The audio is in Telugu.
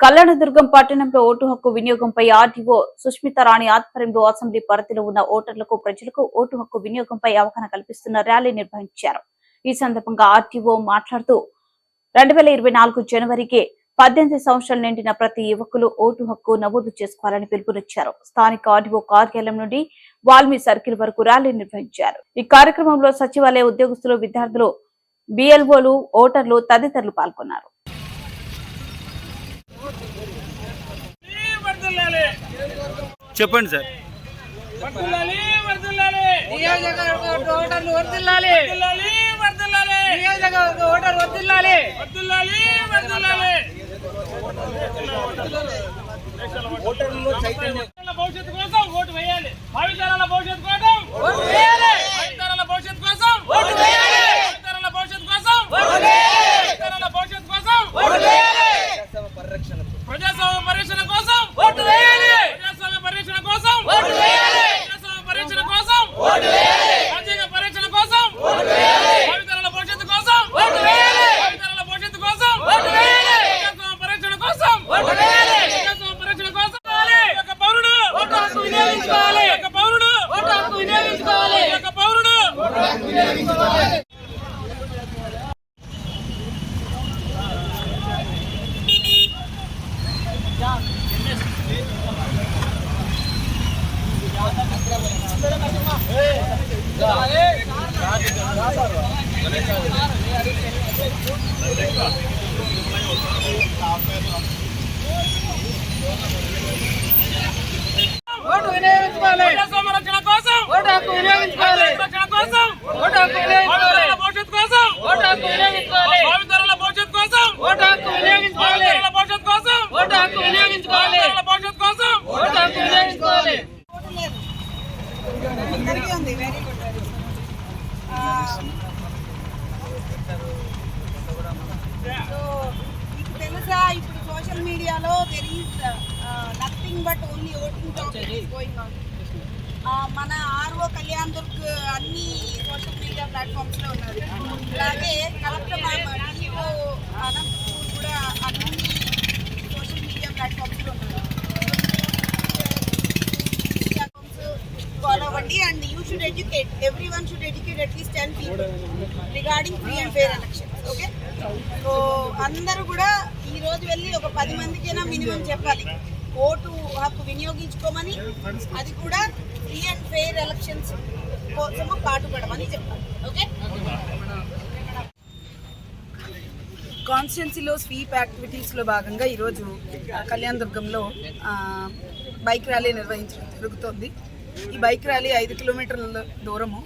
కళ్యాణదుర్గం పట్టణంలో ఓటు హక్కు వినియోగంపై ఆర్డీఓ సుష్మిత రాణి ఆధ్వర్యంలో అసెంబ్లీ పరిధిలో ఉన్న ఓటర్లకు ప్రజలకు ఓటు హక్కు వినియోగంపై అవగాహన కల్పిస్తున్న ర్యాలీ నిర్వహించారు. ఈ సందర్భంగా ఆర్డీఓ మాట్లాడుతూ 2024 జనవరికి 18 సంవత్సరాలు నిండిన ప్రతి యువకులు ఓటు హక్కు నమోదు చేసుకోవాలని పిలుపునిచ్చారు. స్థానిక ఆర్డీఓ కార్యాలయం నుండి వాల్మీ సర్కిల్ వరకు ర్యాలీ నిర్వహించారు. ఈ కార్యక్రమంలో సచివాలయ ఉద్యోగస్తులు, విద్యార్థులు, బిఎల్ఓలు, ఓటర్లు తదితరులు పాల్గొన్నారు. చెప్పండి సార్. భవిష్యత్తు కోసం ఓటు వేయాలి. భావితరాల భవిష్యత్తు కోసం ఓటు వేయాలి. భావితరాల భవిష్యత్తు కోసం ఓటు వేయాలి. భావితరాల భవిష్యత్తు కోసం ఓటు వేయాలి. భావితరాల భవిష్యత్తు కోసం ఓటు వేయాలి. ప్రజాస్వామ్య పరిరక్షణ కోసం ఓటు వేయాలి. ప్రజాస్వామ్య పరిరక్షణ కోసం ఓటు వేయాలి. ప్రజాస్వామ్య పరిరక్షణ కోసం ఓటు వేయాలి. రాజ్యాంగ పరిరక్షణ కోసం ఓటు వేయాలి. భావితరాల భవిష్యత్తు కోసం ఓటు వేయాలి. భావితరాల భవిష్యత్తు కోసం ఓటు వేయాలి. ప్రజాస్వామ్య పరిరక్షణ కోసం ఓటు వేయాలి. ప్రజాస్వామ్య పరిరక్షణ కోసం ఒక పౌరుడు ఓటు హక్కు వినియోగించుకోవాలి. ఒక పౌరుడు ఓటు హక్కు వినియోగించుకోవాలి. ఒక పౌరుడు ఓటు హక్కు వినియోగించుకోవాలి. ఓటు వినియోగించుకోవాలి. ప్రజాస్వామ్య రక్షణ కోసం ఓటు హక్కు వినియోగించుకోవాలి. రక్షణ కోసం ఓటు హక్కు వినియోగించుకోవాలి. భవిష్యత్తు కోసం ఓటు హక్కు వినియోగించుకోవాలి. భావితరాల భవిష్యత్తు కోసం ఓటు హక్కు వినియోగించుకోవాలి. భవిష్యత్తు కోసం ఓటు హక్కు వినియోగించుకోవాలి. భవిష్యత్తు కోసం ఓటు హక్కు వినియోగించుకోవాలి. అందరికీ ఉంది. Very good. సో మీకు తెలుసా, ఇప్పుడు సోషల్ మీడియాలో there is nothing but only voting talk going on. మన ఆర్ఓ కళ్యాణ్ దుర్గ్ అన్ని సోషల్ మీడియా ప్లాట్ఫామ్స్లో ఉన్నారు. అలాగే కలెక్టర్ డిఓ అనంతపూర్ కూడా అన్ని సోషల్ మీడియా ప్లాట్ఫామ్స్లో ఉన్నారు. Follow and you should educate. Everyone should educate at least 10 people regarding free and fair elections. Okay? So అందరూ కూడా ఈ రోజు వెళ్ళి ఒక 10 మందికైనా మినిమం చెప్పాలి ఓటు హక్కు వినియోగించుకోమని, అది కూడా ఫ్రీ అండ్ ఫెయిర్ ఎలక్షన్స్ కోసము పాటుపడమని చెప్పాలి. ఓకే? కాన్స్టిట్యున్సీలో స్వీప్ యాక్టివిటీస్లో భాగంగా ఈరోజు కళ్యాణ్ దుర్గంలో బైక్ ర్యాలీ నిర్వహించడం జరుగుతోంది. ఈ బైక్ ర్యాలీ 5 కిలోమీటర్ల దూరము